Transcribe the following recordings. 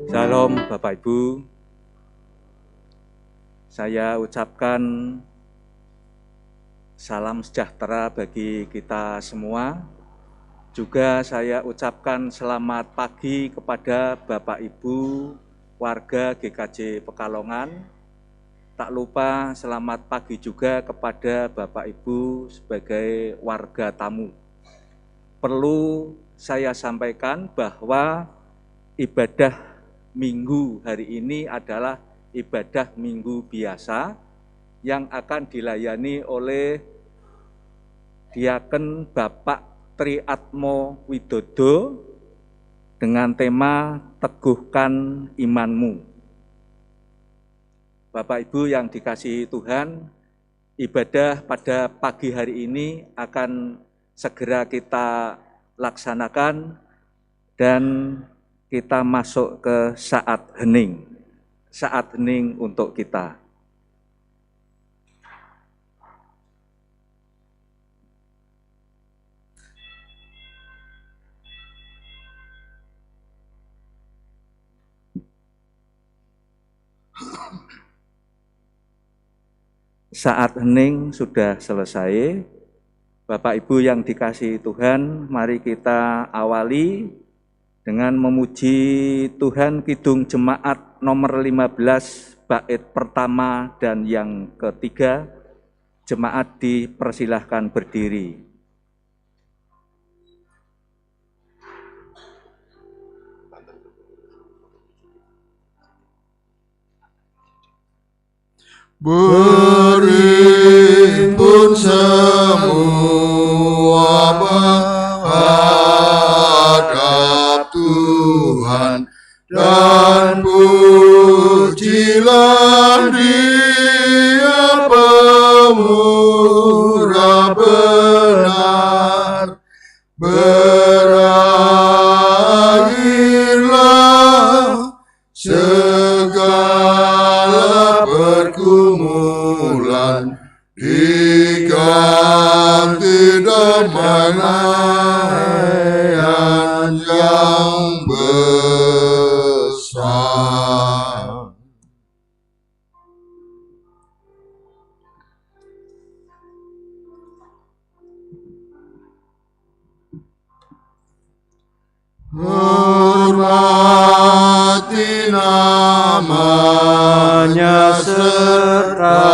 Shalom Bapak Ibu, saya ucapkan salam sejahtera bagi kita semua. Juga saya ucapkan selamat pagi kepada Bapak Ibu warga GKJ Pekalongan. Tak lupa selamat pagi juga kepada Bapak Ibu sebagai warga tamu. Perlu saya sampaikan bahwa ibadah Minggu hari ini adalah ibadah Minggu biasa yang akan dilayani oleh Diaken Bapak Triatmo Widodo dengan tema Teguhkan Imanmu. Bapak Ibu yang dikasihi Tuhan, ibadah pada pagi hari ini akan segera kita laksanakan dan kita masuk ke saat hening untuk kita. Saat hening sudah selesai. Bapak Ibu yang dikasihi Tuhan, mari kita awali dengan memuji Tuhan Kidung Jemaat nomor 15 bait pertama dan yang ketiga. Jemaat dipersilahkan berdiri. Berimpun semua menghadap Tuhan dan pujilah Dia pemurah benar. Berakhirlah segala pergumulan, diganti damaian yang besar. Hormati namanya serta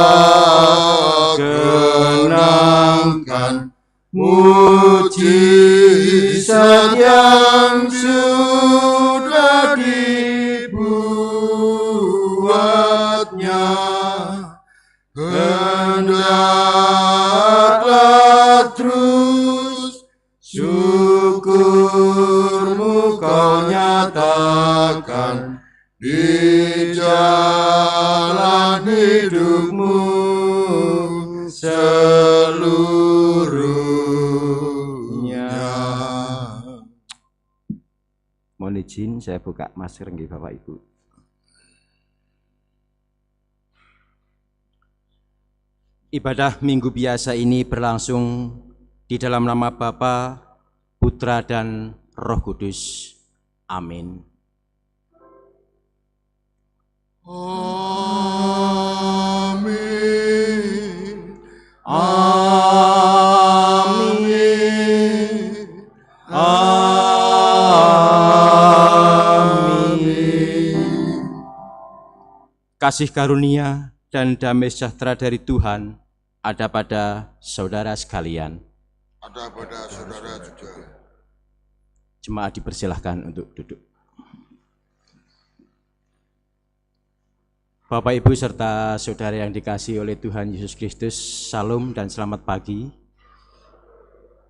kenangkan mujizat yang sudah dibuatnya. Hendaklah terus syukurmu kau nyatakan di jalan hidupmu seluruhnya. Mohon izin saya buka masker nggih Bapak Ibu. Ibadah Minggu biasa ini berlangsung di dalam nama Bapa, Putra dan Roh Kudus. Amin. Amin. Amin. Amin. Kasih karunia dan damai sejahtera dari Tuhan ada pada saudara sekalian. Ada pada saudara juga. Jemaat dipersilahkan untuk duduk. Bapak, Ibu, serta saudara yang dikasihi oleh Tuhan Yesus Kristus, salam dan selamat pagi.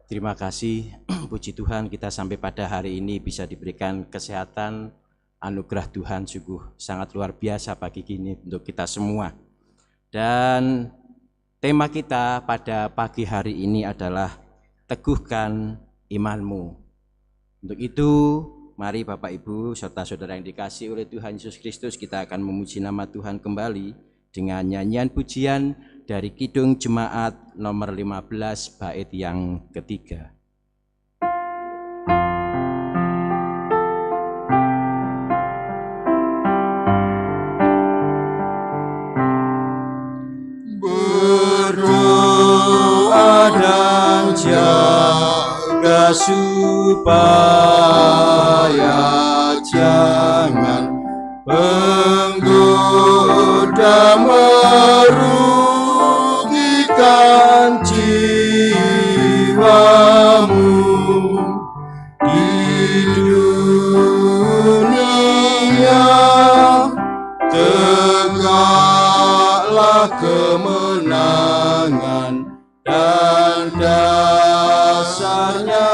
Terima kasih, puji Tuhan kita sampai pada hari ini bisa diberikan kesehatan, anugerah Tuhan sungguh sangat luar biasa pagi ini untuk kita semua. Dan tema kita pada pagi hari ini adalah teguhkan imanmu. Untuk itu, mari Bapak Ibu serta saudara yang dikasihi oleh Tuhan Yesus Kristus, kita akan memuji nama Tuhan kembali dengan nyanyian pujian dari Kidung Jemaat nomor 15 bait yang ketiga. supaya jangan menggoda merugikan jiwamu di dunia. Tegaklah kemenangan dan dasarnya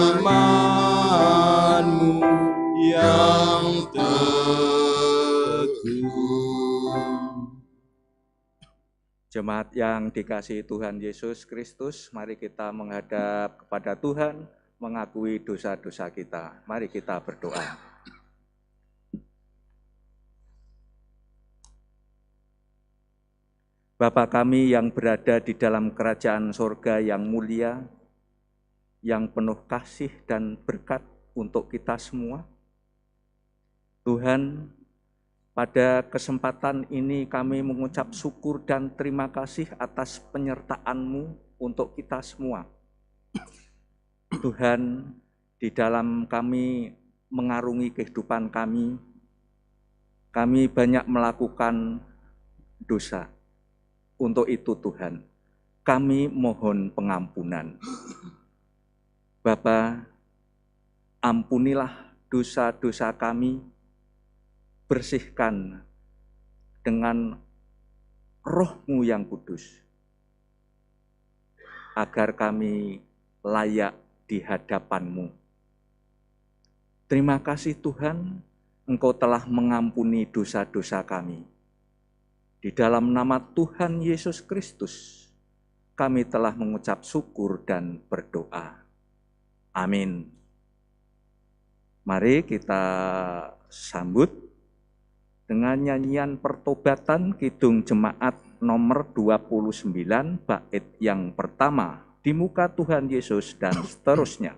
imanmu yang teguh. Jemaat yang dikasihi Tuhan Yesus Kristus, mari kita menghadap kepada Tuhan, mengakui dosa-dosa kita. Mari kita berdoa. Bapa kami yang berada di dalam kerajaan sorga yang mulia, yang penuh kasih dan berkat untuk kita semua. Tuhan, pada kesempatan ini kami mengucap syukur dan terima kasih atas penyertaan-Mu untuk kita semua. Tuhan, di dalam kami mengarungi kehidupan kami banyak melakukan dosa. Untuk itu Tuhan, kami mohon pengampunan. Bapa, ampunilah dosa-dosa kami, bersihkan dengan Roh-Mu yang kudus, agar kami layak di hadapan-Mu. Terima kasih Tuhan, Engkau telah mengampuni dosa-dosa kami. Di dalam nama Tuhan Yesus Kristus, kami telah mengucap syukur dan berdoa. Amin. Mari kita sambut dengan nyanyian pertobatan Kidung Jemaat nomor 29, bait yang pertama, Di Muka Tuhan Yesus dan seterusnya.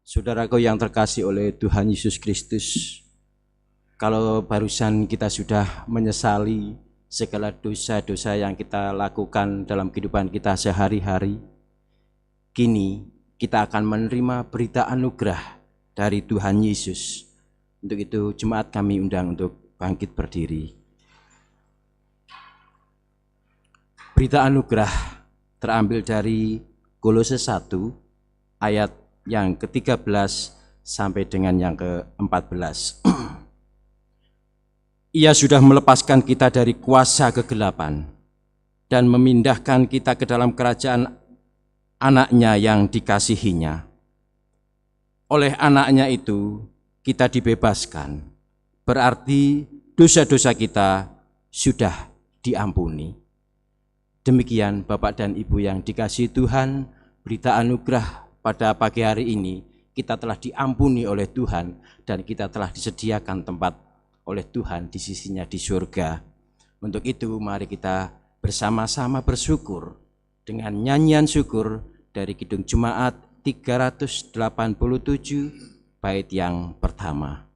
Saudaraku yang terkasih oleh Tuhan Yesus Kristus, kalau barusan kita sudah menyesali segala dosa-dosa yang kita lakukan dalam kehidupan kita sehari-hari, kini kita akan menerima berita anugerah dari Tuhan Yesus. Untuk itu jemaat kami undang untuk bangkit berdiri. Berita anugerah terambil dari Kolose 1 ayat yang ke-13 sampai dengan yang ke-14. Ia sudah melepaskan kita dari kuasa kegelapan dan memindahkan kita ke dalam kerajaan anaknya yang dikasihinya. Oleh anaknya itu kita dibebaskan, berarti dosa-dosa kita sudah diampuni. Demikian Bapak dan Ibu yang dikasihi Tuhan, berita anugerah pada pagi hari ini, kita telah diampuni oleh Tuhan dan kita telah disediakan tempat oleh Tuhan di sisinya di surga. Untuk itu mari kita bersama-sama bersyukur dengan nyanyian syukur dari Kidung Jemaat 387 bait yang pertama.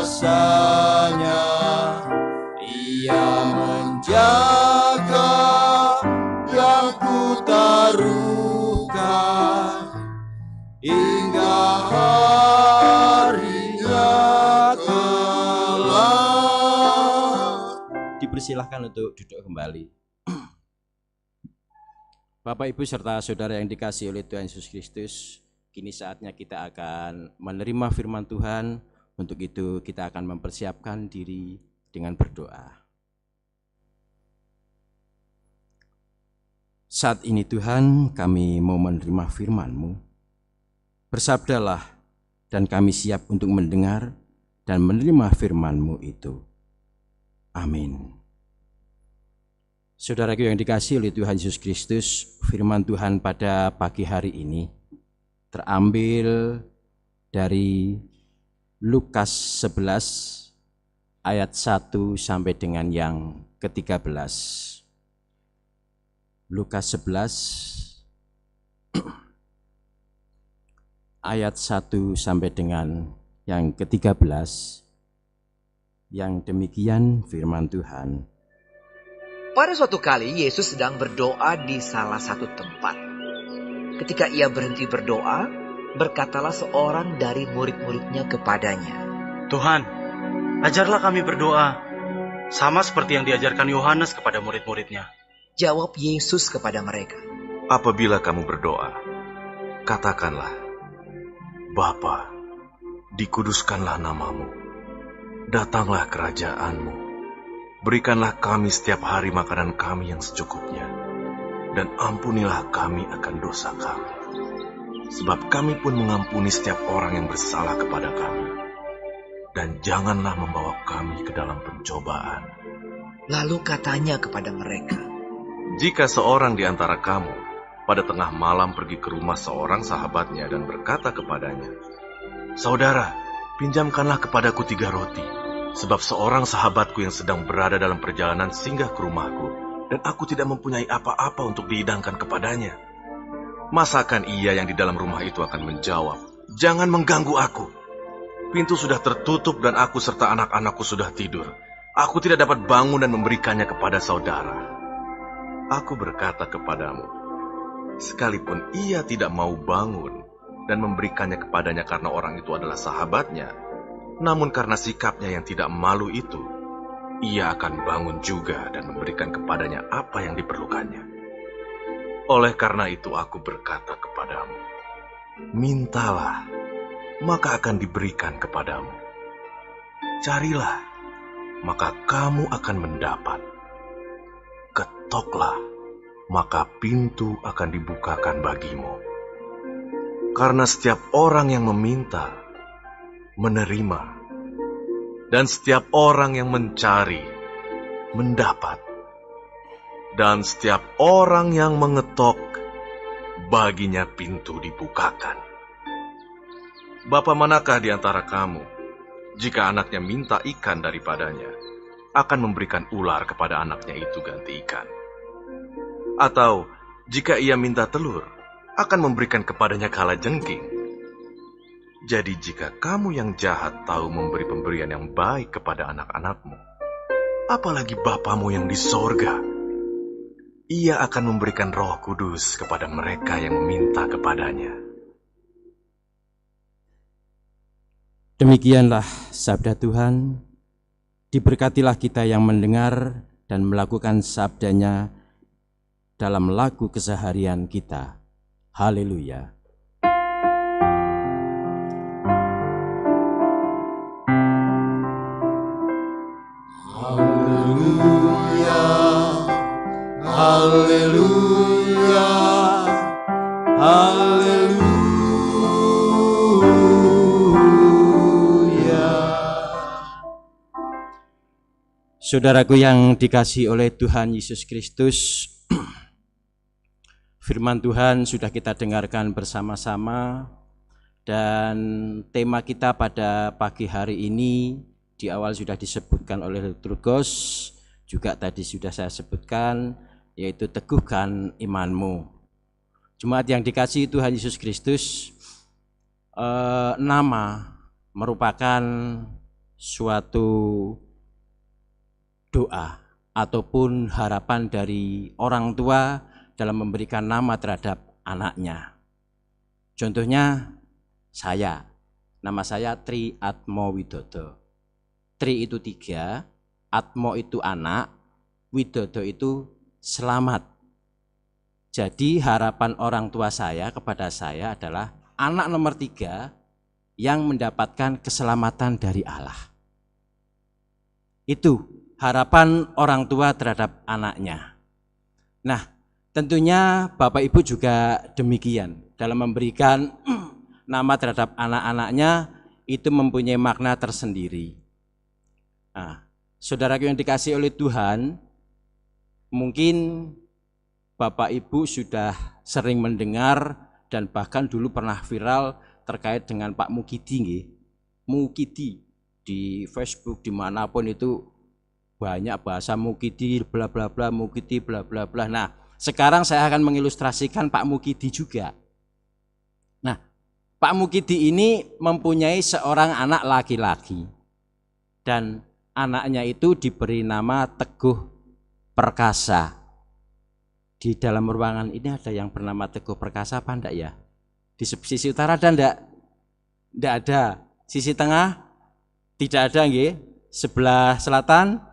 kuasanya, Ia menjaga yang kutaruhkan hingga harinya kelak. Dipersilahkan untuk duduk kembali. Bapak, Ibu, serta saudara yang dikasihi oleh Tuhan Yesus Kristus, kini saatnya kita akan menerima firman Tuhan. Untuk itu kita akan mempersiapkan diri dengan berdoa. Saat ini Tuhan, kami mau menerima firman-Mu. Bersabdalah, dan kami siap untuk mendengar dan menerima firman-Mu itu. Amin. Saudaraku yang dikasihi oleh Tuhan Yesus Kristus, firman Tuhan pada pagi hari ini terambil dari Lukas 11 ayat 1 sampai dengan yang ke-13. Lukas 11 ayat 1 sampai dengan yang ke-13, yang demikian firman Tuhan. Pada suatu kali Yesus sedang berdoa di salah satu tempat. Ketika ia berhenti berdoa, berkatalah seorang dari murid-muridnya kepadanya, Tuhan, ajarlah kami berdoa, sama seperti yang diajarkan Yohanes kepada murid-muridnya. Jawab Yesus kepada mereka, Apabila kamu berdoa, katakanlah, Bapa, dikuduskanlah namamu, datanglah kerajaanmu, berikanlah kami setiap hari makanan kami yang secukupnya, dan ampunilah kami akan dosa kami, sebab kami pun mengampuni setiap orang yang bersalah kepada kami, dan janganlah membawa kami ke dalam pencobaan. lalu katanya kepada mereka, Jika seorang di antara kamu pada tengah malam pergi ke rumah seorang sahabatnya dan berkata kepadanya, Saudara, pinjamkanlah kepadaku 3 roti, sebab seorang sahabatku yang sedang berada dalam perjalanan singgah ke rumahku, dan aku tidak mempunyai apa-apa untuk dihidangkan kepadanya. Masakan ia yang di dalam rumah itu akan menjawab, Jangan mengganggu aku. Pintu sudah tertutup dan aku serta anak-anakku sudah tidur. Aku tidak dapat bangun dan memberikannya kepada saudara. Aku berkata kepadamu, sekalipun ia tidak mau bangun dan memberikannya kepadanya karena orang itu adalah sahabatnya, namun karena sikapnya yang tidak malu itu, ia akan bangun juga dan memberikan kepadanya apa yang diperlukannya. Oleh karena itu aku berkata kepadamu, mintalah, maka akan diberikan kepadamu. Carilah, maka kamu akan mendapat. Ketoklah, maka pintu akan dibukakan bagimu. Karena setiap orang yang meminta, menerima, dan setiap orang yang mencari, mendapat, dan setiap orang yang mengetok, baginya pintu dibukakan. Bapa manakah di antara kamu, jika anaknya minta ikan daripadanya, akan memberikan ular kepada anaknya itu ganti ikan? Atau jika ia minta telur, akan memberikan kepadanya kalajengking? Jadi jika kamu yang jahat tahu memberi pemberian yang baik kepada anak-anakmu, apalagi Bapamu yang di sorga, ia akan memberikan Roh Kudus kepada mereka yang meminta kepadanya. Demikianlah sabda Tuhan. Diberkatilah kita yang mendengar dan melakukan sabdanya dalam laku keseharian kita. Haleluya. Haleluya, haleluya, haleluya. Saudaraku yang dikasihi oleh Tuhan Yesus Kristus, firman Tuhan sudah kita dengarkan bersama-sama, dan tema kita pada pagi hari ini di awal sudah disebutkan oleh Liturgos, juga tadi sudah saya sebutkan, yaitu teguhkan imanmu. Jemaat yang dikasihi Tuhan Yesus Kristus, nama merupakan suatu doa ataupun harapan dari orang tua dalam memberikan nama terhadap anaknya. Contohnya nama saya Tri Atmo Widodo. Tri itu 3, Atmo itu anak, Widodo itu selamat. Jadi harapan orang tua saya kepada saya adalah anak nomor 3 yang mendapatkan keselamatan dari Allah. Itu harapan orang tua terhadap anaknya. Nah, tentunya Bapak Ibu juga demikian. Dalam memberikan nama terhadap anak-anaknya itu mempunyai makna tersendiri. Nah, saudaraku yang dikasihi oleh Tuhan, mungkin Bapak Ibu sudah sering mendengar dan bahkan dulu pernah viral terkait dengan Pak Mukidi. Mukidi di Facebook dimanapun itu banyak bahasa Mukidi bla bla bla, Mukidi bla bla bla. Nah, sekarang saya akan mengilustrasikan Pak Mukidi juga. Nah, Pak Mukidi ini mempunyai seorang anak laki-laki dan anaknya itu diberi nama Teguh Perkasa. Di dalam ruangan ini ada yang bernama Teguh Perkasa apa enggak ya? Di sisi utara ada enggak? Enggak ada. Sisi tengah? Tidak ada nggih. Sebelah selatan?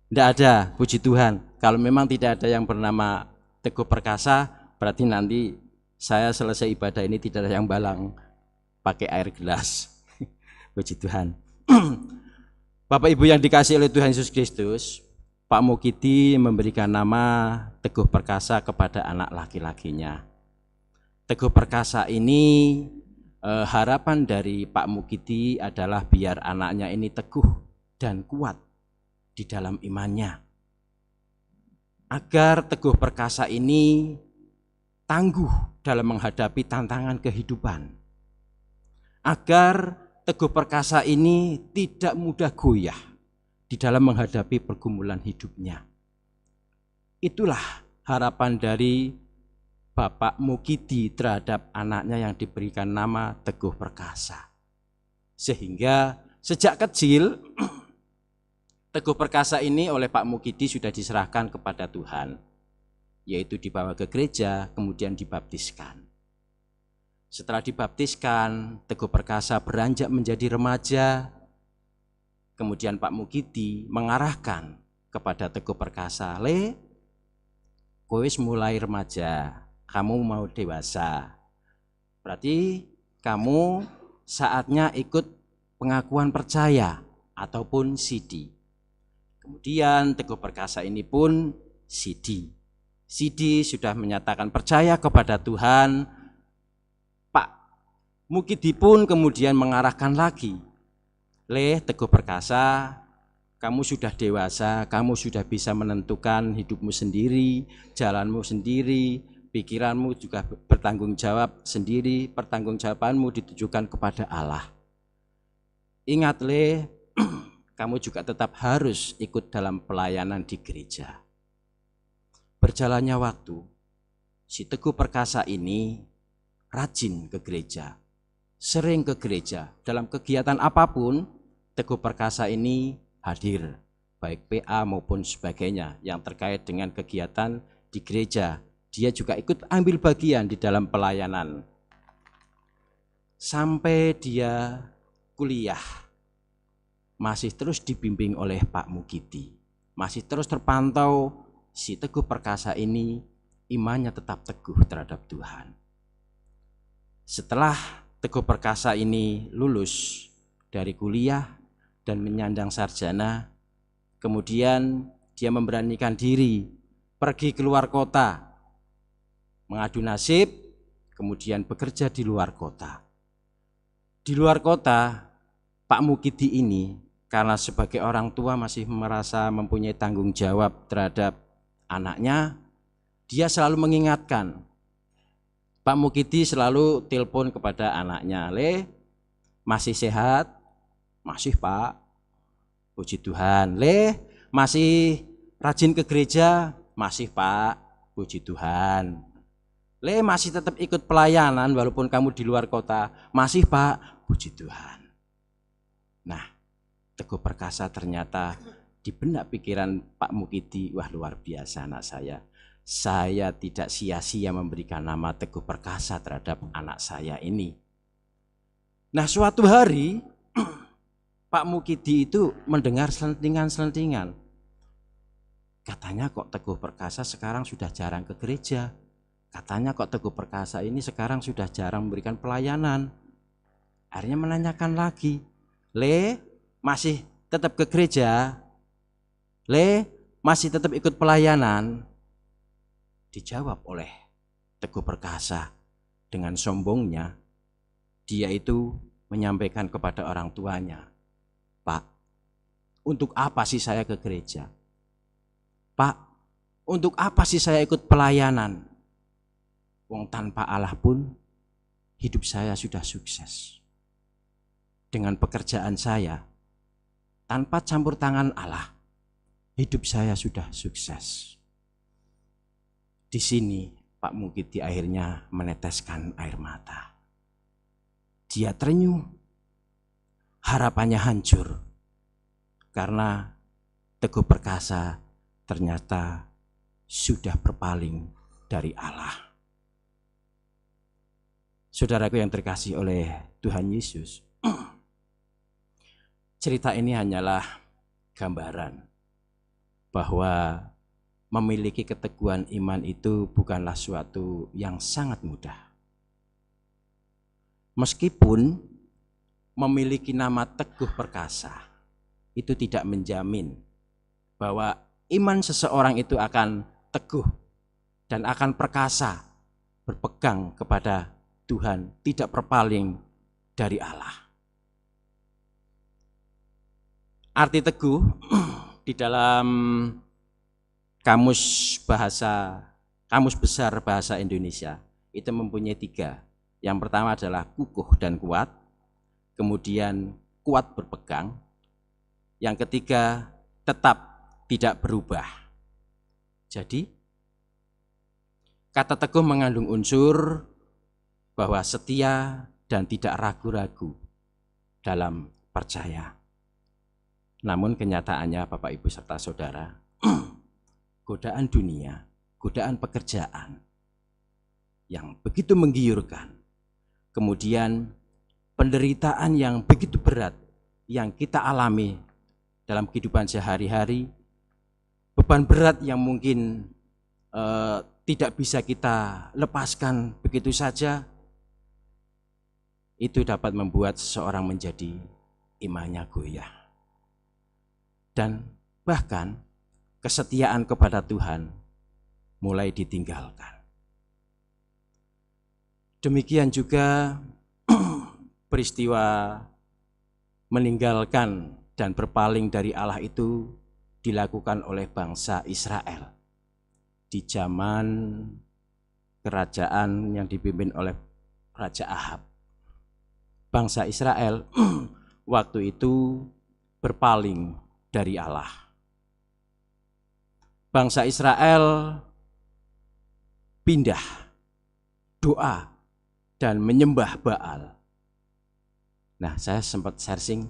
Enggak ada, puji Tuhan. Kalau memang tidak ada yang bernama Teguh Perkasa, berarti nanti saya selesai ibadah ini tidak ada yang balang pakai air gelas. Puji Tuhan. Bapak Ibu yang dikasihi oleh Tuhan Yesus Kristus, Pak Mukidi memberikan nama Teguh Perkasa kepada anak laki-lakinya. Teguh Perkasa ini harapan dari Pak Mukidi adalah biar anaknya ini teguh dan kuat di dalam imannya. Agar Teguh Perkasa ini tangguh dalam menghadapi tantangan kehidupan. Agar Teguh Perkasa ini tidak mudah goyah di dalam menghadapi pergumulan hidupnya. Itulah harapan dari Bapak Mukidi terhadap anaknya yang diberikan nama Teguh Perkasa. Sehingga sejak kecil Teguh Perkasa ini oleh Pak Mukidi sudah diserahkan kepada Tuhan, yaitu dibawa ke gereja, kemudian dibaptiskan. Setelah dibaptiskan, Teguh Perkasa beranjak menjadi remaja. Kemudian Pak Mukidi mengarahkan kepada Teguh Perkasa, kowe mulai remaja, kamu mau dewasa. Berarti kamu saatnya ikut pengakuan percaya ataupun CD. Kemudian Teguh Perkasa ini pun CD. CD sudah menyatakan percaya kepada Tuhan. Pak Mukidi pun kemudian mengarahkan lagi, Teguh Perkasa, kamu sudah dewasa, kamu sudah bisa menentukan hidupmu sendiri, jalanmu sendiri, pikiranmu juga bertanggung jawab sendiri, pertanggungjawabanmu ditujukan kepada Allah. Ingat kamu juga tetap harus ikut dalam pelayanan di gereja. Berjalannya waktu, si Teguh Perkasa ini rajin ke gereja, sering ke gereja, dalam kegiatan apapun, Teguh Perkasa ini hadir, baik PA maupun sebagainya yang terkait dengan kegiatan di gereja. Dia juga ikut ambil bagian di dalam pelayanan. Sampai dia kuliah, masih terus dibimbing oleh Pak Mukidi. Masih terus terpantau si Teguh Perkasa ini imannya tetap teguh terhadap Tuhan. Setelah Teguh Perkasa ini lulus dari kuliah dan menyandang sarjana, kemudian dia memberanikan diri pergi keluar kota, mengadu nasib, kemudian bekerja di luar kota. Di luar kota, Pak Mukidi ini karena sebagai orang tua masih merasa mempunyai tanggung jawab terhadap anaknya, dia selalu mengingatkan. Pak Mukidi selalu telepon kepada anaknya, masih sehat? Masih Pak, puji Tuhan. Masih rajin ke gereja? Masih Pak, puji Tuhan. Masih tetap ikut pelayanan walaupun kamu di luar kota? Masih Pak, puji Tuhan. Nah, Teguh Perkasa ternyata di benak pikiran Pak Mukidi, wah luar biasa anak saya. Saya tidak sia-sia memberikan nama Teguh Perkasa terhadap anak saya ini. Nah, suatu hari Pak Mukidi itu mendengar selentingan-selentingan. Katanya kok Teguh Perkasa sekarang sudah jarang ke gereja. Katanya kok Teguh Perkasa ini sekarang sudah jarang memberikan pelayanan. Akhirnya menanyakan lagi, Le, masih tetap ke gereja? Le, masih tetap ikut pelayanan? Dijawab oleh Teguh Perkasa dengan sombongnya. Dia itu menyampaikan kepada orang tuanya, Pak, untuk apa sih saya ke gereja? Pak, untuk apa sih saya ikut pelayanan? Wong tanpa Allah pun hidup saya sudah sukses. Dengan pekerjaan saya, tanpa campur tangan Allah, hidup saya sudah sukses. Di sini Pak Mukidi akhirnya meneteskan air mata. Dia terenyuh, harapannya hancur, karena Teguh Perkasa ternyata sudah berpaling dari Allah. Saudaraku yang terkasih oleh Tuhan Yesus, cerita ini hanyalah gambaran bahwa memiliki keteguhan iman itu bukanlah suatu yang sangat mudah. Meskipun memiliki nama Teguh Perkasa, itu tidak menjamin bahwa iman seseorang itu akan teguh dan akan perkasa, berpegang kepada Tuhan, tidak berpaling dari Allah. Arti teguh di dalam kamus besar bahasa Indonesia itu mempunyai 3. Yang pertama adalah kukuh dan kuat, kemudian kuat berpegang, yang ketiga tetap tidak berubah. Jadi kata teguh mengandung unsur bahwa setia dan tidak ragu-ragu dalam percaya. Namun kenyataannya Bapak Ibu serta Saudara, godaan dunia, godaan pekerjaan yang begitu menggiurkan, kemudian penderitaan yang begitu berat yang kita alami dalam kehidupan sehari-hari, beban berat yang mungkin tidak bisa kita lepaskan begitu saja, itu dapat membuat seseorang menjadi imannya goyah. Dan bahkan kesetiaan kepada Tuhan mulai ditinggalkan. Demikian juga peristiwa meninggalkan dan berpaling dari Allah itu dilakukan oleh bangsa Israel di zaman kerajaan yang dipimpin oleh Raja Ahab. Bangsa Israel waktu itu berpaling dari Allah. Bangsa Israel pindah doa dan menyembah Baal. Nah, saya sempat searching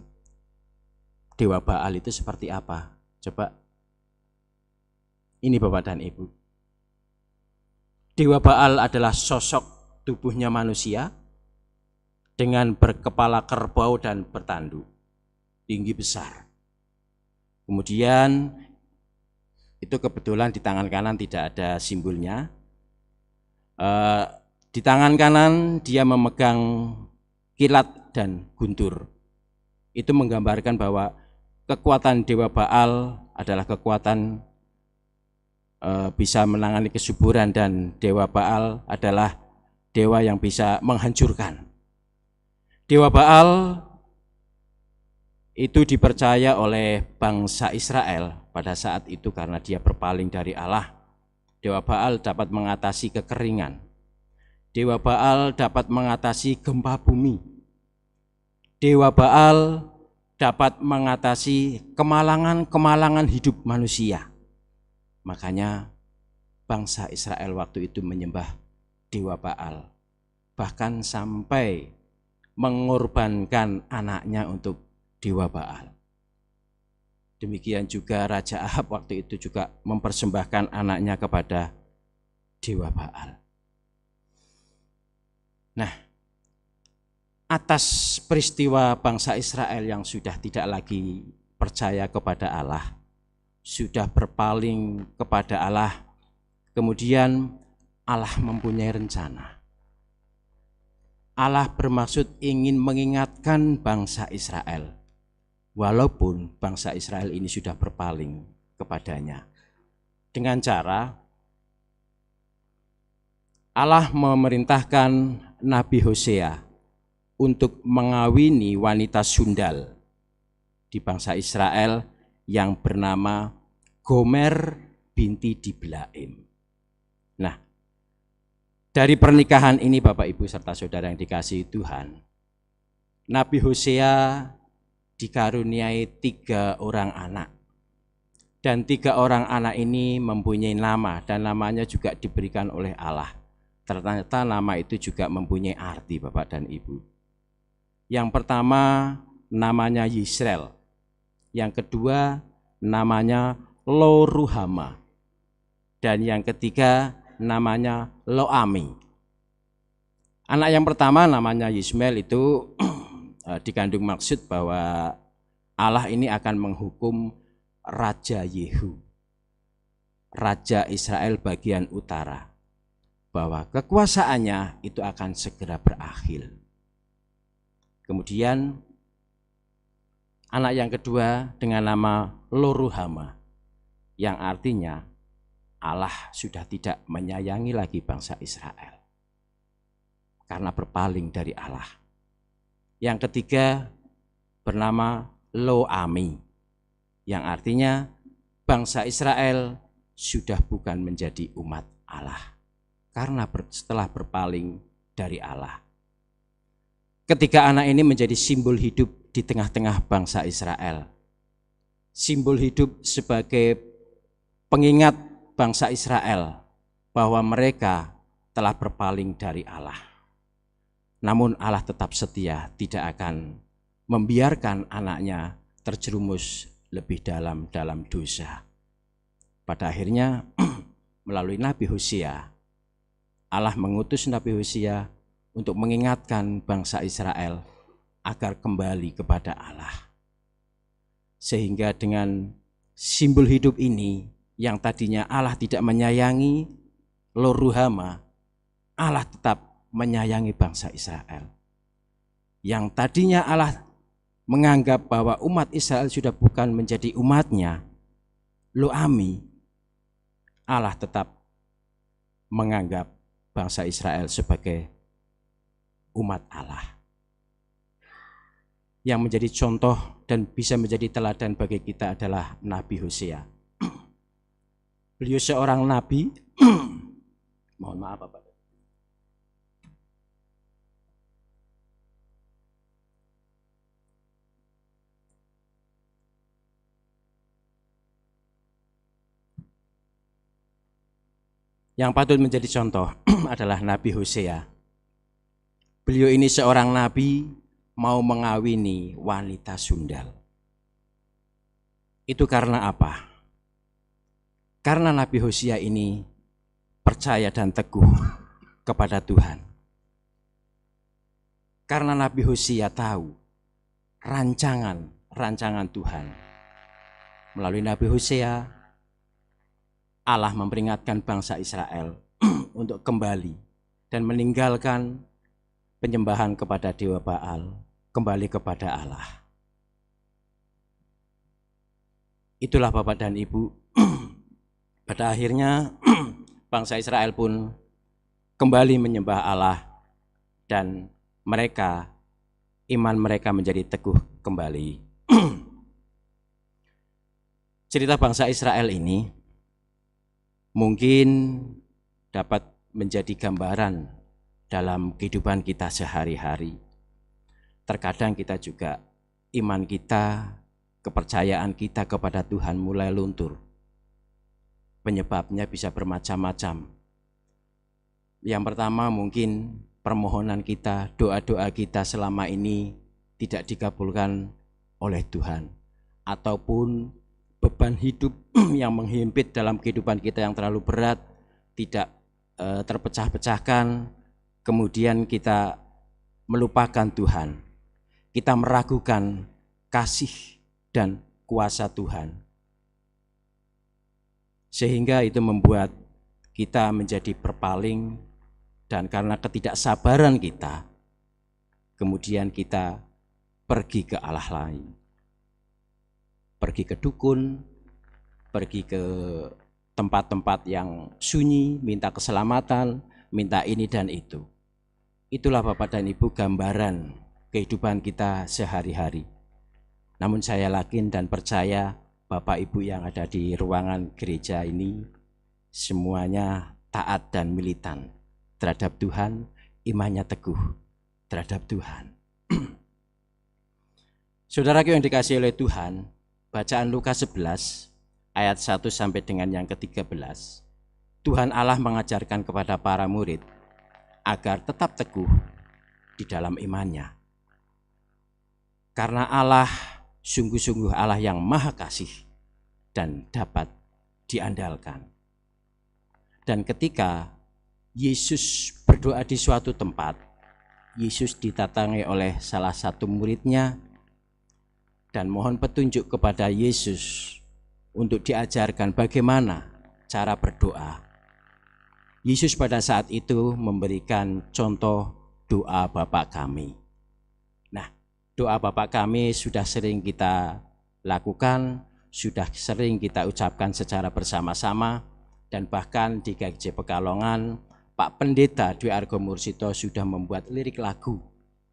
dewa Baal itu seperti apa. Coba ini Bapak dan Ibu. Dewa Baal adalah sosok tubuhnya manusia dengan berkepala kerbau dan bertanduk, tinggi besar. Kemudian itu kebetulan di tangan kanan tidak ada simbolnya. Di tangan kanan dia memegang kilat dan guntur. Itu menggambarkan bahwa kekuatan Dewa Baal adalah kekuatan bisa menangani kesuburan, dan Dewa Baal adalah dewa yang bisa menghancurkan. Dewa Baal itu dipercaya oleh bangsa Israel pada saat itu karena dia berpaling dari Allah. Dewa Baal dapat mengatasi kekeringan. Dewa Baal dapat mengatasi gempa bumi. Dewa Baal dapat mengatasi kemalangan-kemalangan hidup manusia. Makanya bangsa Israel waktu itu menyembah Dewa Baal. Bahkan sampai mengorbankan anaknya untuk Dewa Baal. Demikian juga Raja Ahab waktu itu juga mempersembahkan anaknya kepada Dewa Baal. Nah, atas peristiwa bangsa Israel yang sudah tidak lagi percaya kepada Allah, sudah berpaling kepada Allah, kemudian Allah mempunyai rencana. Allah bermaksud ingin mengingatkan bangsa Israel, walaupun bangsa Israel ini sudah berpaling kepadanya. Dengan cara Allah memerintahkan Nabi Hosea untuk mengawini wanita sundal di bangsa Israel yang bernama Gomer binti Diblaim. Nah, dari pernikahan ini Bapak Ibu serta saudara yang dikasihi Tuhan, Nabi Hosea dikaruniai 3 orang anak. Dan 3 orang anak ini mempunyai nama, dan namanya juga diberikan oleh Allah. Ternyata nama itu juga mempunyai arti Bapak dan Ibu. Yang pertama namanya Yisrael. Yang kedua namanya Lo-ruhama. Dan yang ketiga namanya Lo-ami. Anak yang pertama namanya Yismael itu dikandung maksud bahwa Allah ini akan menghukum Raja Yehu, Raja Israel bagian utara, bahwa kekuasaannya itu akan segera berakhir. Kemudian anak yang kedua dengan nama Lo-ruhama, yang artinya Allah sudah tidak menyayangi lagi bangsa Israel karena berpaling dari Allah. Yang ketiga bernama Lo-ami, yang artinya bangsa Israel sudah bukan menjadi umat Allah karena setelah berpaling dari Allah. Ketiga anak ini menjadi simbol hidup di tengah-tengah bangsa Israel. Simbol hidup sebagai pengingat bangsa Israel bahwa mereka telah berpaling dari Allah. Namun Allah tetap setia, tidak akan membiarkan anaknya terjerumus lebih dalam dosa. Pada akhirnya melalui Nabi Hosea, Allah mengutus Nabi Hosea untuk mengingatkan bangsa Israel agar kembali kepada Allah. Sehingga dengan simbol hidup ini yang tadinya Allah tidak menyayangi Lo-ruhama, Allah tetap menyayangi bangsa Israel. Yang tadinya Allah menganggap bahwa umat Israel sudah bukan menjadi umatnya, Lo-ami, Allah tetap menganggap bangsa Israel sebagai umat Allah. Yang menjadi contoh dan bisa menjadi teladan bagi kita adalah Nabi Hosea. Beliau seorang nabi, mohon maaf Bapak. Yang patut menjadi contoh adalah Nabi Hosea. Beliau ini seorang nabi mau mengawini wanita sundal. Itu karena apa? Karena Nabi Hosea ini percaya dan teguh kepada Tuhan. Karena Nabi Hosea tahu rancangan Tuhan. Melalui Nabi Hosea, Allah memperingatkan bangsa Israel untuk kembali dan meninggalkan penyembahan kepada Dewa Baal, kembali kepada Allah. Itulah Bapak dan Ibu, pada akhirnya bangsa Israel pun kembali menyembah Allah dan iman mereka menjadi teguh kembali. Cerita bangsa Israel ini mungkin dapat menjadi gambaran dalam kehidupan kita sehari-hari. Terkadang kita juga, iman kita, kepercayaan kita kepada Tuhan mulai luntur. Penyebabnya bisa bermacam-macam. Yang pertama mungkin permohonan kita, doa-doa kita selama ini tidak dikabulkan oleh Tuhan. Ataupun beban hidup yang menghimpit dalam kehidupan kita yang terlalu berat tidak terpecah-pecahkan, kemudian kita melupakan Tuhan, kita meragukan kasih dan kuasa Tuhan, sehingga itu membuat kita menjadi berpaling, dan karena ketidaksabaran kita, kemudian kita pergi ke Allah lain, pergi ke dukun, pergi ke tempat-tempat yang sunyi, minta keselamatan, minta ini dan itu. Itulah Bapak dan Ibu gambaran kehidupan kita sehari-hari. Namun saya yakin dan percaya Bapak Ibu yang ada di ruangan gereja ini semuanya taat dan militan terhadap Tuhan, imannya teguh terhadap Tuhan. Saudaraku yang dikasihi oleh Tuhan, bacaan Lukas 11 ayat 1 sampai dengan yang ke-13. Tuhan Allah mengajarkan kepada para murid agar tetap teguh di dalam imannya. Karena Allah sungguh-sungguh Allah yang maha kasih dan dapat diandalkan. Dan ketika Yesus berdoa di suatu tempat, Yesus didatangi oleh salah satu muridnya dan mohon petunjuk kepada Yesus untuk diajarkan bagaimana cara berdoa. Yesus pada saat itu memberikan contoh doa Bapa kami. Nah, doa Bapa kami sudah sering kita lakukan, sudah sering kita ucapkan secara bersama-sama, dan bahkan di GKJ Pekalongan, Pak Pendeta Dwi Argo Mursito sudah membuat lirik lagu,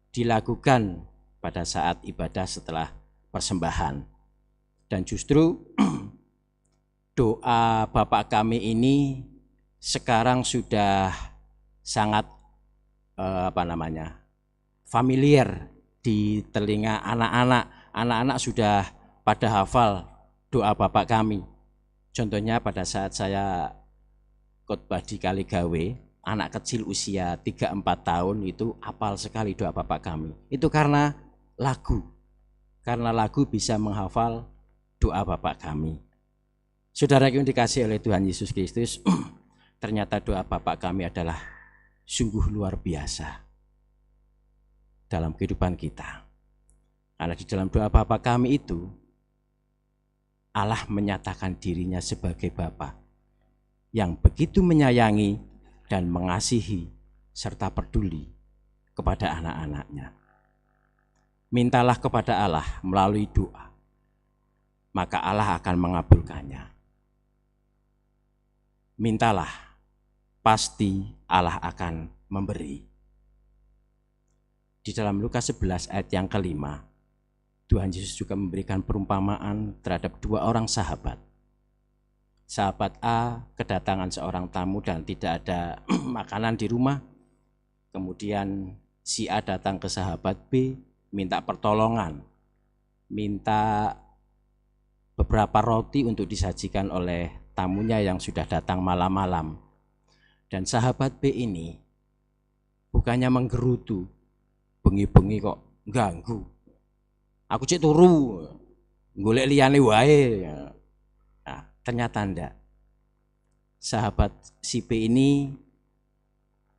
dilakukan pada saat ibadah setelah persembahan. Dan justru doa Bapak kami ini sekarang sudah sangat familiar di telinga anak-anak. Anak-anak sudah pada hafal doa Bapak kami. Contohnya pada saat saya khotbah di Kaligawe, anak kecil usia 3-4 tahun itu hafal sekali doa Bapak kami. Itu karena lagu. Karena lagu bisa menghafal doa Bapak kami. Saudara yang dikasihi oleh Tuhan Yesus Kristus, ternyata doa Bapak kami adalah sungguh luar biasa dalam kehidupan kita. Karena di dalam doa Bapak kami itu, Allah menyatakan dirinya sebagai Bapa yang begitu menyayangi dan mengasihi serta peduli kepada anak-anaknya. Mintalah kepada Allah melalui doa, maka Allah akan mengabulkannya. Mintalah, pasti Allah akan memberi. Di dalam Lukas 11 ayat yang kelima, Tuhan Yesus juga memberikan perumpamaan terhadap 2 orang sahabat. Sahabat A kedatangan seorang tamu dan tidak ada makanan di rumah. Kemudian si A datang ke sahabat B, minta pertolongan, minta beberapa roti untuk disajikan oleh tamunya yang sudah datang malam-malam. Dan sahabat B ini bukannya menggerutu, bengi-bengi kok ganggu. Aku cek turu, golek liyane wae. Nah, ternyata enggak. Sahabat si B ini,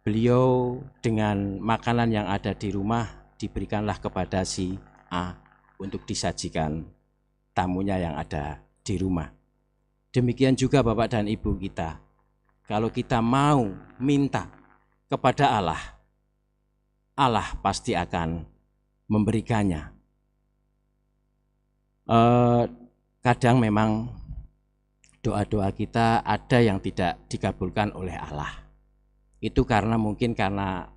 beliau dengan makanan yang ada di rumah diberikanlah kepada si A untuk disajikan tamunya yang ada di rumah. Demikian juga Bapak dan Ibu kita, kalau kita mau minta kepada Allah, Allah pasti akan memberikannya. Kadang memang doa-doa kita ada yang tidak dikabulkan oleh Allah. Itu mungkin karena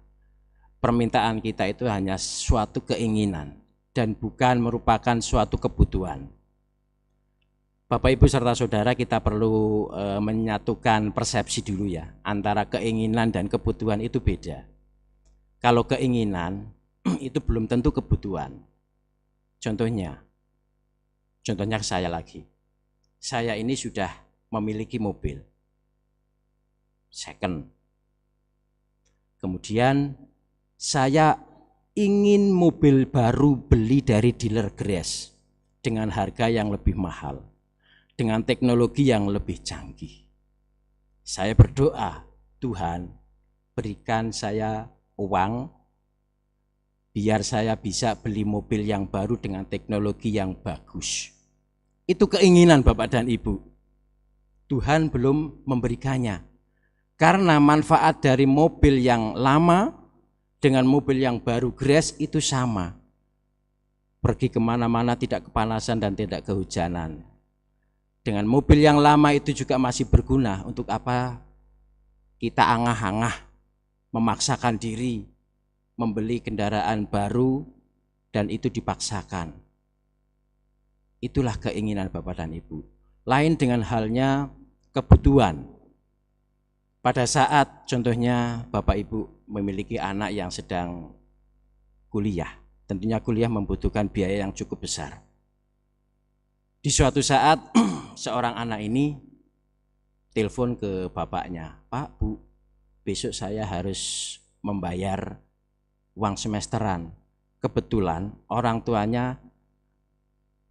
permintaan kita itu hanya suatu keinginan dan bukan merupakan suatu kebutuhan. Bapak Ibu serta saudara, kita perlu menyatukan persepsi dulu ya, antara keinginan dan kebutuhan itu beda. Kalau keinginan itu belum tentu kebutuhan. Contohnya saya lagi. Saya ini sudah memiliki mobil second. Kemudian saya ingin mobil baru beli dari dealer Grace dengan harga yang lebih mahal. dengan teknologi yang lebih canggih. Saya berdoa, Tuhan berikan saya uang biar saya bisa beli mobil yang baru dengan teknologi yang bagus. Itu keinginan Bapak dan Ibu. Tuhan belum memberikannya. Karena manfaat dari mobil yang lama dengan mobil yang baru grace itu sama. Pergi kemana-mana tidak kepanasan dan tidak kehujanan. Dengan mobil yang lama itu juga masih berguna. Untuk apa kita angah-angah memaksakan diri membeli kendaraan baru dan itu dipaksakan. Itulah keinginan Bapak dan Ibu. Lain dengan halnya kebutuhan. Pada saat contohnya Bapak Ibu memiliki anak yang sedang kuliah, tentunya kuliah membutuhkan biaya yang cukup besar. Di suatu saat seorang anak ini telepon ke bapaknya, "Pak, Bu, besok saya harus membayar uang semesteran. Kebetulan orang tuanya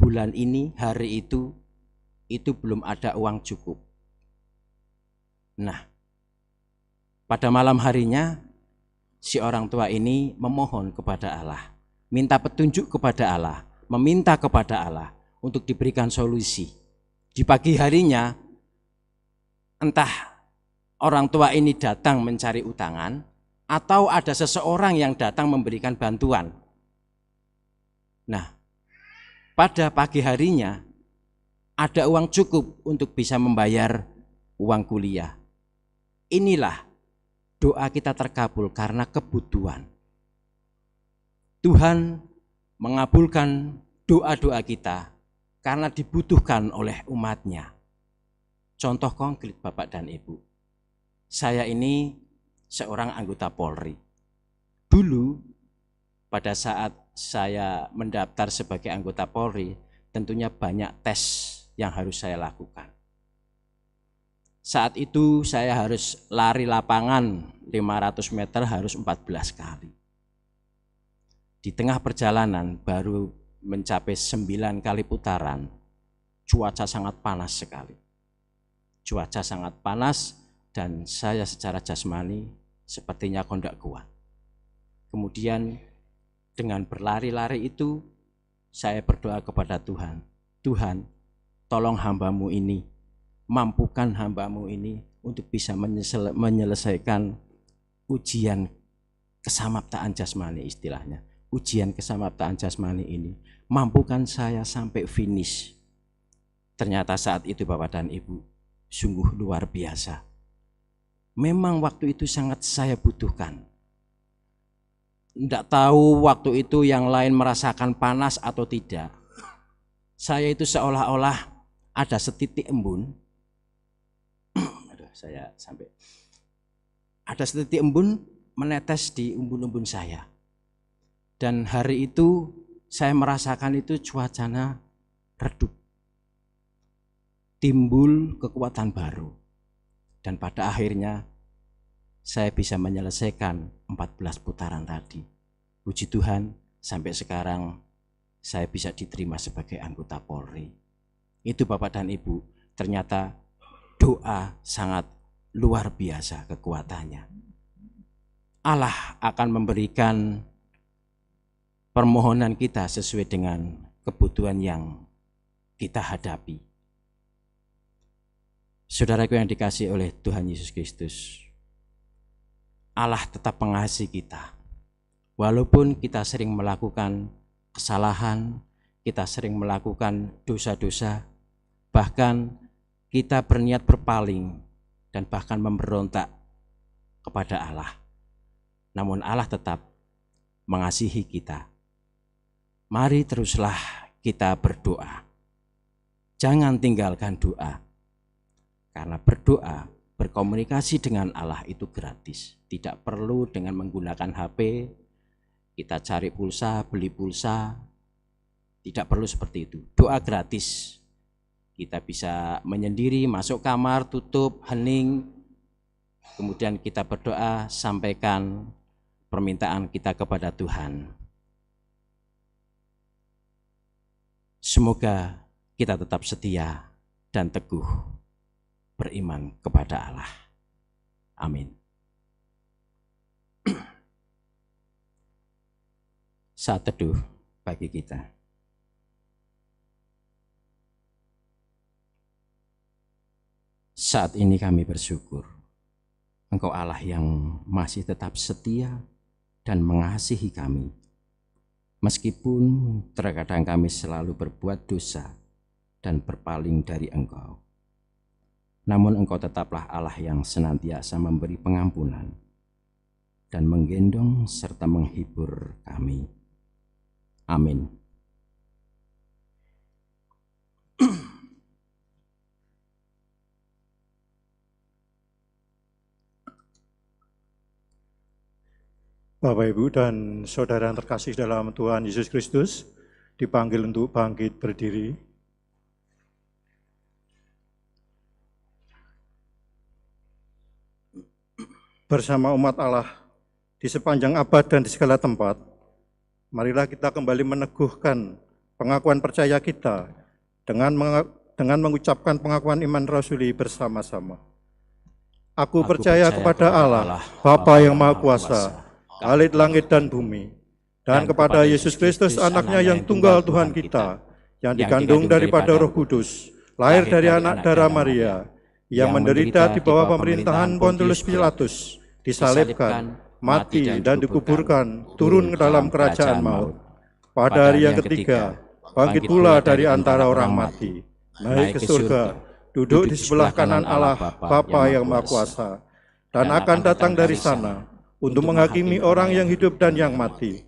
bulan ini, hari itu belum ada uang cukup." Nah, pada malam harinya si orang tua ini memohon kepada Allah, minta petunjuk kepada Allah, meminta kepada Allah untuk diberikan solusi. Di pagi harinya entah orang tua ini datang mencari utangan atau ada seseorang yang datang memberikan bantuan. Nah, pada pagi harinya ada uang cukup untuk bisa membayar uang kuliah. Inilah doa kita terkabul karena kebutuhan. Tuhan mengabulkan doa-doa kita karena dibutuhkan oleh umatnya. Contoh konkret Bapak dan Ibu. Saya ini seorang anggota Polri. Dulu pada saat saya mendaftar sebagai anggota Polri, tentunya banyak tes yang harus saya lakukan. Saat itu saya harus lari lapangan 500 meter harus 14 kali. Di tengah perjalanan baru mencapai 9 kali putaran, cuaca sangat panas sekali. Cuaca sangat panas dan saya secara jasmani sepertinya tidak kuat. Kemudian dengan berlari-lari itu saya berdoa kepada Tuhan, "Tuhan, tolong hamba-Mu ini, mampukan hamba-Mu ini untuk bisa menyelesaikan ujian kesamaptaan jasmani," istilahnya. Ujian kesamaptaan jasmani ini, mampukan saya sampai finish. Ternyata saat itu Bapak dan Ibu, sungguh luar biasa. Memang waktu itu sangat saya butuhkan. Tidak tahu waktu itu yang lain merasakan panas atau tidak. Saya itu seolah-olah ada setitik embun. Ada setitik embun menetes di umbun-umbun saya. Dan hari itu saya merasakan itu cuacanya redup. Timbul kekuatan baru. Dan pada akhirnya saya bisa menyelesaikan 14 putaran tadi. Puji Tuhan, sampai sekarang saya bisa diterima sebagai anggota Polri. Itu Bapak dan Ibu, ternyata doa sangat luar biasa kekuatannya. Allah akan memberikan permohonan kita sesuai dengan kebutuhan yang kita hadapi. Saudaraku yang dikasihi oleh Tuhan Yesus Kristus, Allah tetap mengasihi kita. Walaupun kita sering melakukan kesalahan, kita sering melakukan dosa-dosa, bahkan kita berniat berpaling dan bahkan memberontak kepada Allah. Namun Allah tetap mengasihi kita. Mari teruslah kita berdoa. Jangan tinggalkan doa. Karena berdoa, berkomunikasi dengan Allah itu gratis. Tidak perlu dengan menggunakan HP, kita cari pulsa, beli pulsa. Tidak perlu seperti itu. Doa gratis. Kita bisa menyendiri, masuk kamar, tutup, hening. Kemudian kita berdoa, sampaikan permintaan kita kepada Tuhan. Semoga kita tetap setia dan teguh beriman kepada Allah. Amin. Saat teduh bagi kita. Saat ini kami bersyukur, Engkau Allah yang masih tetap setia dan mengasihi kami. Meskipun terkadang kami selalu berbuat dosa dan berpaling dari Engkau. Namun Engkau tetaplah Allah yang senantiasa memberi pengampunan dan menggendong serta menghibur kami. Amin. Bapak, Ibu, dan saudara yang terkasih dalam Tuhan Yesus Kristus, dipanggil untuk bangkit berdiri. Bersama umat Allah di sepanjang abad dan di segala tempat, marilah kita kembali meneguhkan pengakuan percaya kita dengan mengucapkan pengakuan iman rasuli bersama-sama. Aku percaya kepada Allah, Bapa yang Maha Kuasa, Khalik langit dan bumi, dan kepada Yesus Kristus anaknya yang tunggal Tuhan kita, yang dikandung daripada Roh Kudus, lahir dari anak darah Maria, yang menderita di bawah pemerintahan Pontius Pilatus, disalibkan, mati dan dikuburkan, turun ke dalam kerajaan maut. Pada hari yang ketiga, bangkit pula dari antara orang mati, naik ke surga, duduk di sebelah kanan Allah, Bapa yang Maha Kuasa, dan akan datang dari sana untuk menghakimi orang yang hidup dan yang mati.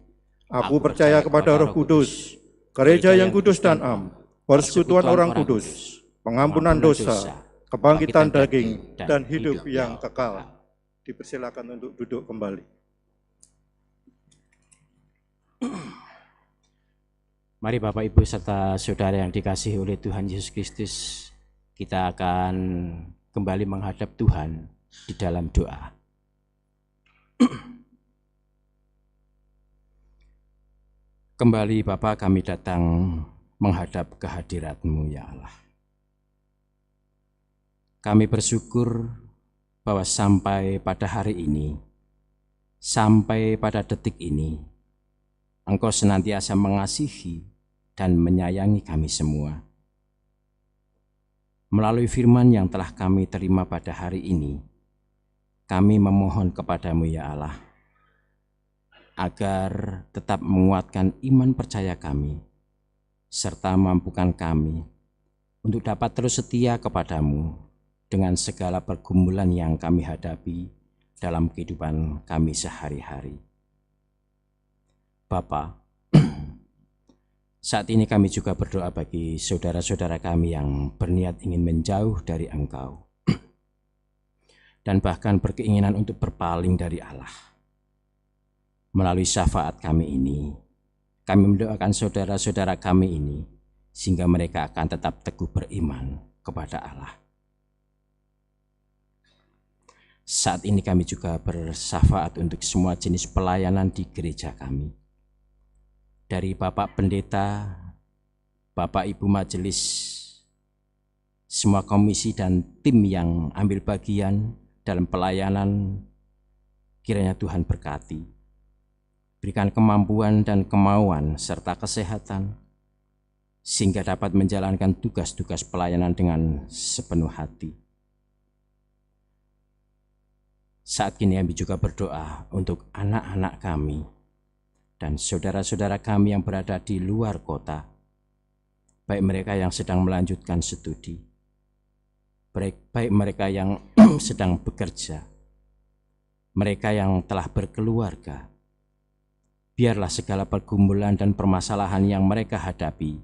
Aku percaya kepada Roh Kudus, gereja yang kudus dan am, persekutuan orang kudus, pengampunan dosa, kebangkitan daging, dan hidup yang kekal. Dipersilakan untuk duduk kembali. Mari Bapak, Ibu, serta saudara yang dikasihi oleh Tuhan Yesus Kristus, kita akan kembali menghadap Tuhan di dalam doa. Kembali Bapa, kami datang menghadap kehadirat-Mu ya Allah. Kami bersyukur bahwa sampai pada hari ini, sampai pada detik ini, Engkau senantiasa mengasihi dan menyayangi kami semua. Melalui firman yang telah kami terima pada hari ini, kami memohon kepada-Mu ya Allah, agar tetap menguatkan iman percaya kami, serta mampukan kami untuk dapat terus setia kepada-Mu dengan segala pergumulan yang kami hadapi dalam kehidupan kami sehari-hari. Bapa, saat ini kami juga berdoa bagi saudara-saudara kami yang berniat ingin menjauh dari Engkau, dan bahkan berkeinginan untuk berpaling dari Allah. Melalui syafaat kami ini, kami mendoakan saudara-saudara kami ini, sehingga mereka akan tetap teguh beriman kepada Allah. Saat ini kami juga bersyafaat untuk semua jenis pelayanan di gereja kami. Dari Bapak Pendeta, Bapak Ibu Majelis, semua komisi dan tim yang ambil bagian dalam pelayanan, kiranya Tuhan berkati. Berikan kemampuan dan kemauan serta kesehatan, sehingga dapat menjalankan tugas-tugas pelayanan dengan sepenuh hati. Saat ini kami juga berdoa untuk anak-anak kami dan saudara-saudara kami yang berada di luar kota, baik mereka yang sedang melanjutkan studi, baik mereka yang sedang bekerja, mereka yang telah berkeluarga. Biarlah segala pergumulan dan permasalahan yang mereka hadapi,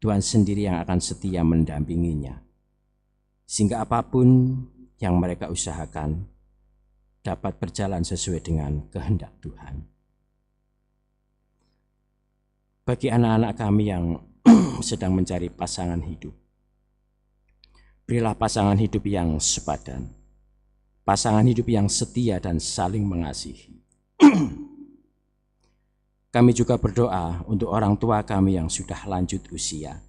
Tuhan sendiri yang akan setia mendampinginya, sehingga apapun yang mereka usahakan dapat berjalan sesuai dengan kehendak Tuhan. Bagi anak-anak kami yang sedang mencari pasangan hidup, berilah pasangan hidup yang sepadan, pasangan hidup yang setia dan saling mengasihi. Kami juga berdoa untuk orang tua kami yang sudah lanjut usia,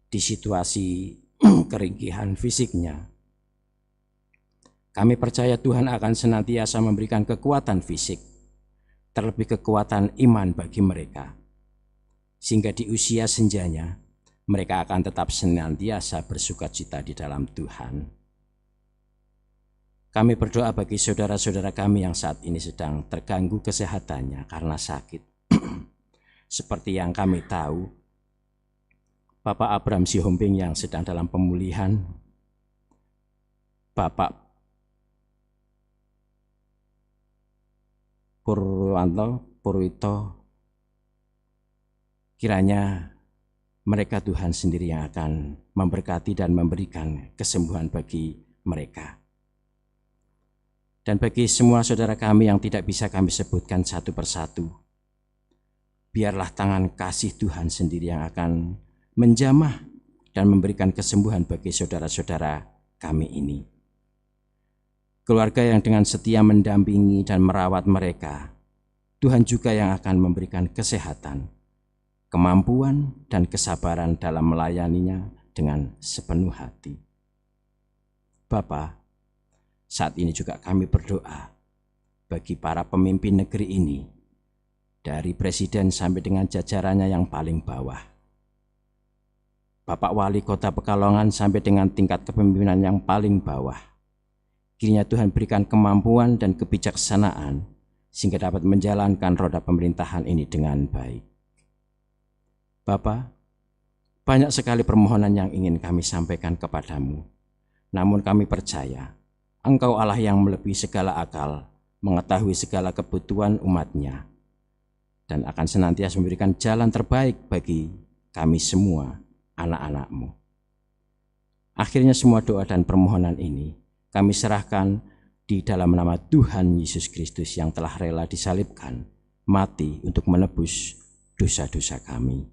di situasi keringkihan fisiknya. Kami percaya Tuhan akan senantiasa memberikan kekuatan fisik, terlebih kekuatan iman bagi mereka, sehingga di usia senjanya mereka akan tetap senantiasa bersukacita di dalam Tuhan. Kami berdoa bagi saudara-saudara kami yang saat ini sedang terganggu kesehatannya karena sakit. Seperti yang kami tahu, Bapak Abraham Sihombing yang sedang dalam pemulihan, Bapak Purwito, kiranya mereka Tuhan sendiri yang akan memberkati dan memberikan kesembuhan bagi mereka. Dan bagi semua saudara kami yang tidak bisa kami sebutkan satu persatu, biarlah tangan kasih Tuhan sendiri yang akan menjamah dan memberikan kesembuhan bagi saudara-saudara kami ini. Keluarga yang dengan setia mendampingi dan merawat mereka, Tuhan juga yang akan memberikan kesehatan, kemampuan dan kesabaran dalam melayaninya dengan sepenuh hati. Bapa, saat ini juga kami berdoa bagi para pemimpin negeri ini, dari presiden sampai dengan jajarannya yang paling bawah. Bapak Wali Kota Pekalongan sampai dengan tingkat kepemimpinan yang paling bawah. Kiranya Tuhan berikan kemampuan dan kebijaksanaan sehingga dapat menjalankan roda pemerintahan ini dengan baik. Bapa, banyak sekali permohonan yang ingin kami sampaikan kepadamu. Namun kami percaya Engkau Allah yang melebihi segala akal, mengetahui segala kebutuhan umat-Nya, dan akan senantiasa memberikan jalan terbaik bagi kami semua, anak-anak-Mu. Akhirnya semua doa dan permohonan ini kami serahkan di dalam nama Tuhan Yesus Kristus yang telah rela disalibkan, mati untuk menebus dosa-dosa kami.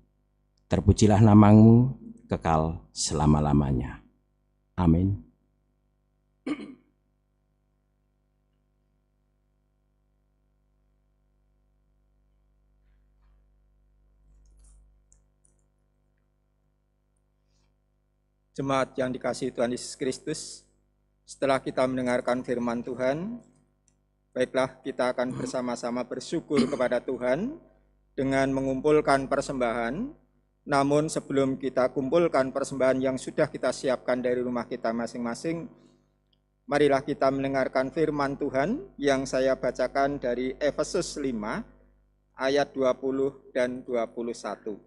Terpujilah nama-Mu kekal selama-lamanya. Amin. Jemaat yang dikasihi Tuhan Yesus Kristus, setelah kita mendengarkan firman Tuhan, baiklah kita akan bersama-sama bersyukur kepada Tuhan dengan mengumpulkan persembahan. Namun sebelum kita kumpulkan persembahan yang sudah kita siapkan dari rumah kita masing-masing, marilah kita mendengarkan firman Tuhan yang saya bacakan dari Efesus 5 ayat 20 dan 21.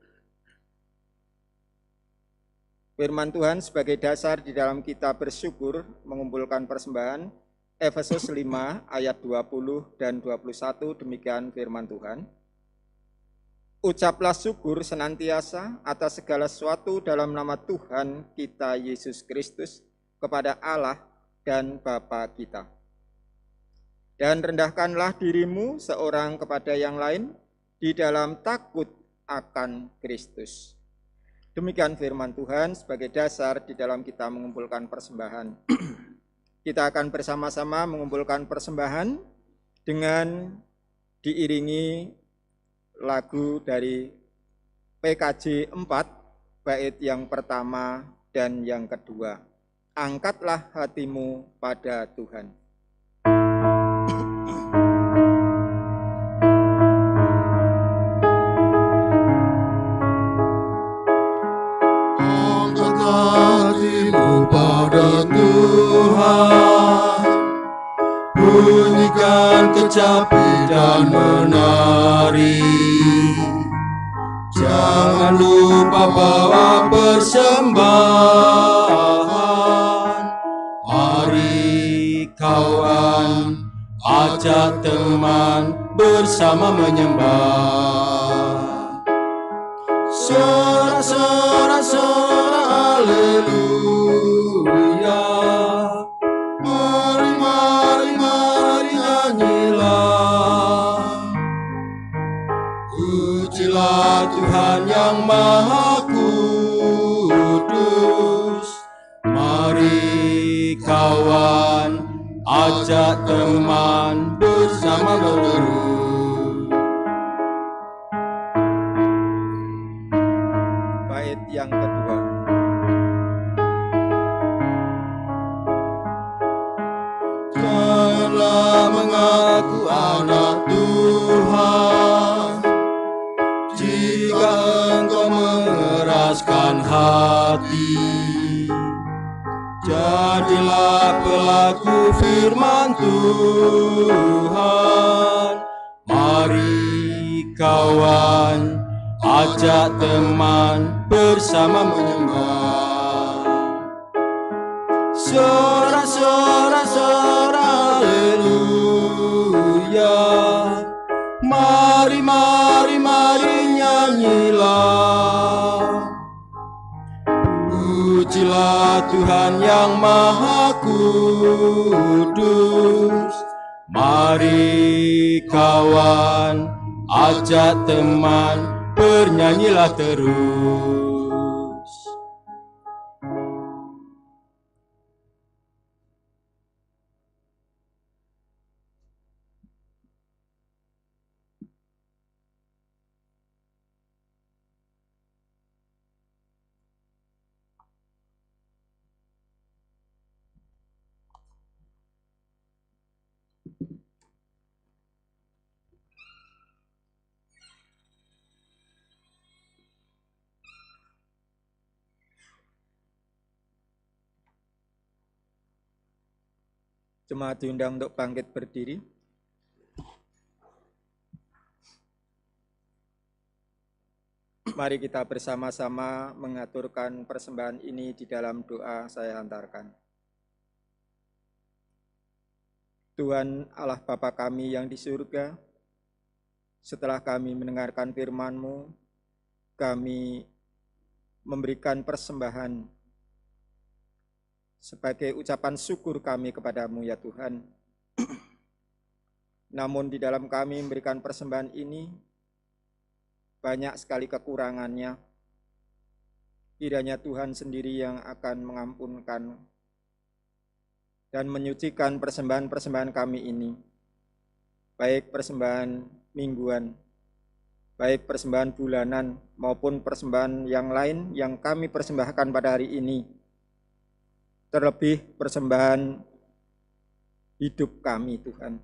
Firman Tuhan sebagai dasar di dalam kita bersyukur mengumpulkan persembahan, Efesus 5 ayat 20 dan 21, demikian firman Tuhan. Ucaplah syukur senantiasa atas segala sesuatu dalam nama Tuhan kita Yesus Kristus kepada Allah dan Bapa kita. Dan rendahkanlah dirimu seorang kepada yang lain di dalam takut akan Kristus. Demikian firman Tuhan sebagai dasar di dalam kita mengumpulkan persembahan. Kita akan bersama-sama mengumpulkan persembahan dengan diiringi lagu dari PKJ 4, bait yang pertama dan yang kedua. Angkatlah hatimu pada Tuhan. Hatimu pada Tuhan, bunyikan kecapi dan menari. Jangan lupa bawa persembahan. Mari kawan, ajak teman bersama menyembah. Sorak-sorak haleluya. Mari, mari, mari nyanyilah. Pujilah Tuhan yang Maha Kudus. Mari kawan, ajak teman bersama berseru. Bait yang kedua. Jadilah pelaku firman Tuhan. Mari kawan, ajak teman bersama menyembah. Sorak-sorak haleluya. Mari, mari, mari nyanyilah. Pujilah Tuhan yang Maha Kudus. Mari kawan, ajak teman, bernyanyilah terus. Jemaat diundang untuk bangkit berdiri. Mari kita bersama-sama mengaturkan persembahan ini di dalam doa saya hantarkan. Tuhan Allah Bapa kami yang di surga, setelah kami mendengarkan firman-Mu, kami memberikan persembahan sebagai ucapan syukur kami kepadamu ya Tuhan. Namun di dalam kami memberikan persembahan ini, banyak sekali kekurangannya. Kiranya Tuhan sendiri yang akan mengampunkan dan menyucikan persembahan-persembahan kami ini, baik persembahan mingguan, baik persembahan bulanan, maupun persembahan yang lain yang kami persembahkan pada hari ini. Terlebih persembahan hidup kami Tuhan.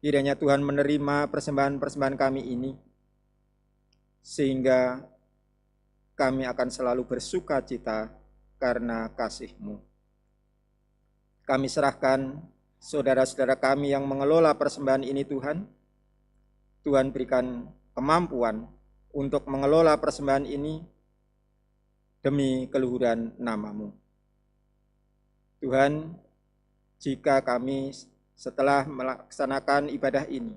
Kiranya Tuhan menerima persembahan-persembahan kami ini, sehingga kami akan selalu bersuka cita karena kasih-Mu. Kami serahkan saudara-saudara kami yang mengelola persembahan ini Tuhan. Tuhan berikan kemampuan untuk mengelola persembahan ini demi keluhuran nama-Mu. Tuhan, jika kami setelah melaksanakan ibadah ini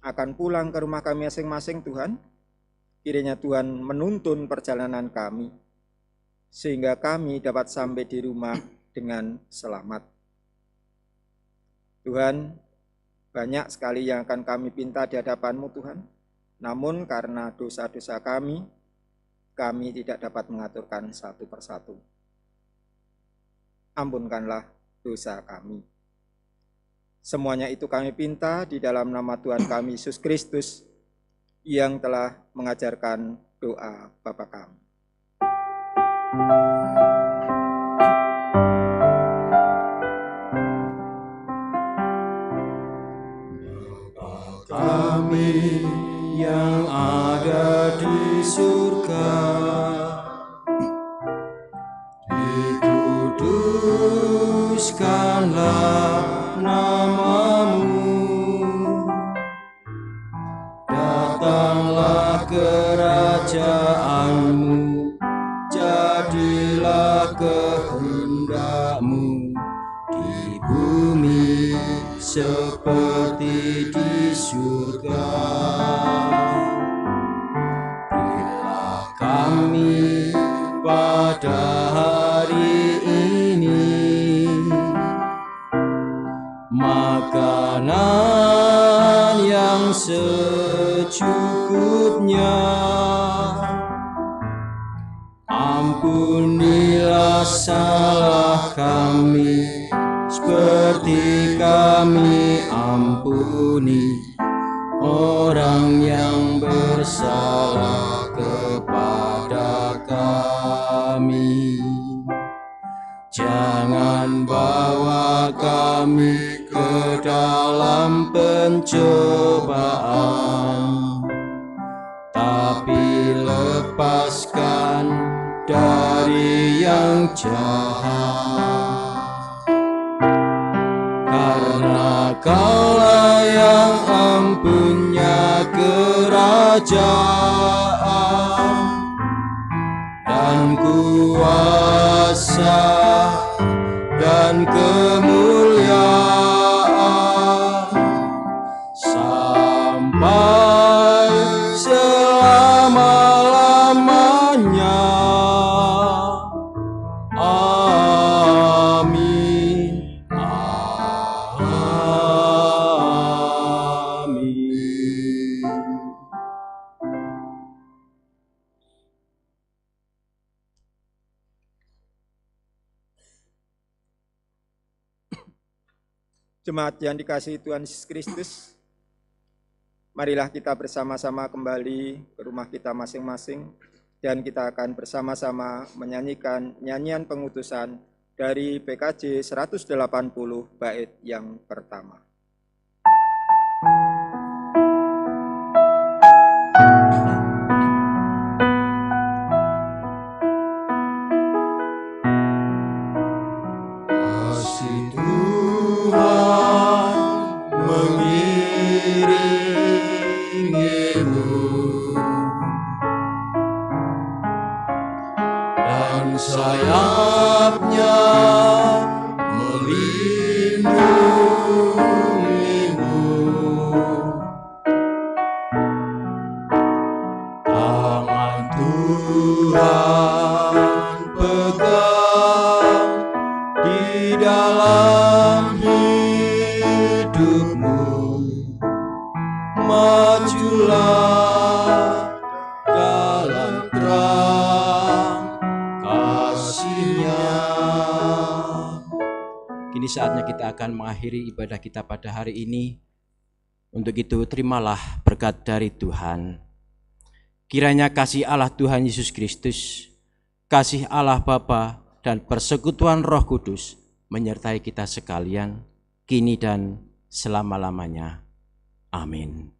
akan pulang ke rumah kami masing-masing Tuhan, kiranya Tuhan menuntun perjalanan kami, sehingga kami dapat sampai di rumah dengan selamat. Tuhan, banyak sekali yang akan kami pinta di hadapan-Mu Tuhan, namun karena dosa-dosa kami tidak dapat mengaturkan satu persatu. Ampunkanlah dosa kami. Semuanya itu kami pinta di dalam nama Tuhan kami Yesus Kristus yang telah mengajarkan doa Bapa kami. Bapa kami yang ada di surga, dikuduskanlah nama-Mu, datanglah kerajaan-Mu, jadilah kehendak-Mu di bumi seperti di surga. Berilah kami pada hari ini makanan yang secukupnya. Ampunilah salah kami seperti kami ampuni orang yang bersalah kepada kami. Jangan bawa kami ke dalam pencobaan, tapi lepaskan dari dari yang jahat. Karena Kaulah yang empunya kerajaan dan kuasa dan kemuliaan sampai selama-lamanya. Amin. Amin. Jemaat yang dikasihi Tuhan Yesus Kristus, marilah kita bersama-sama kembali ke rumah kita masing-masing dan kita akan bersama-sama menyanyikan nyanyian pengutusan dari PKJ 180 bait yang pertama. Kasih Tuhan mengiringimu dan sayapnya melindungimu. Tangan Tuhan pegang di dalam hidupmu, majulah dalam terang kasih-Nya. Kini saatnya kita akan mengakhiri ibadah kita pada hari ini. Untuk itu terimalah berkat dari Tuhan. Kiranya kasih Allah Tuhan Yesus Kristus, kasih Allah Bapa dan persekutuan Roh Kudus menyertai kita sekalian, kini dan selama-lamanya. Amin.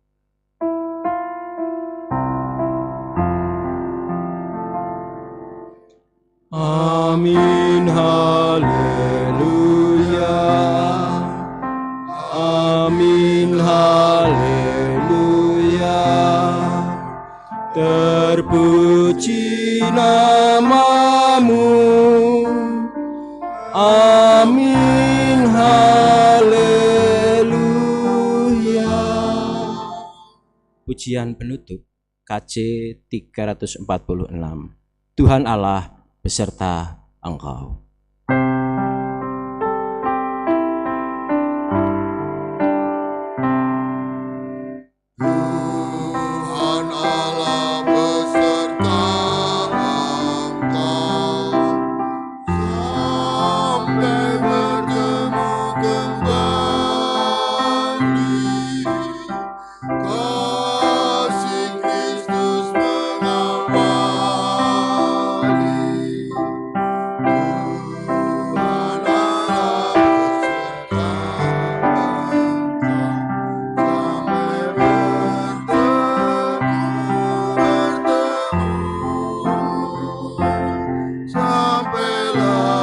Amin, haleluya. Amin, haleluya. Terpuji namamu. Amin, haleluya. Pujian penutup KJ 346. Tuhan Allah beserta engkau. Tuhan Allah beserta engkau sampai bertemu kembali. Kasih Kristus mengawali. Tuhan Allah beserta engkau sampai bertemu sampailah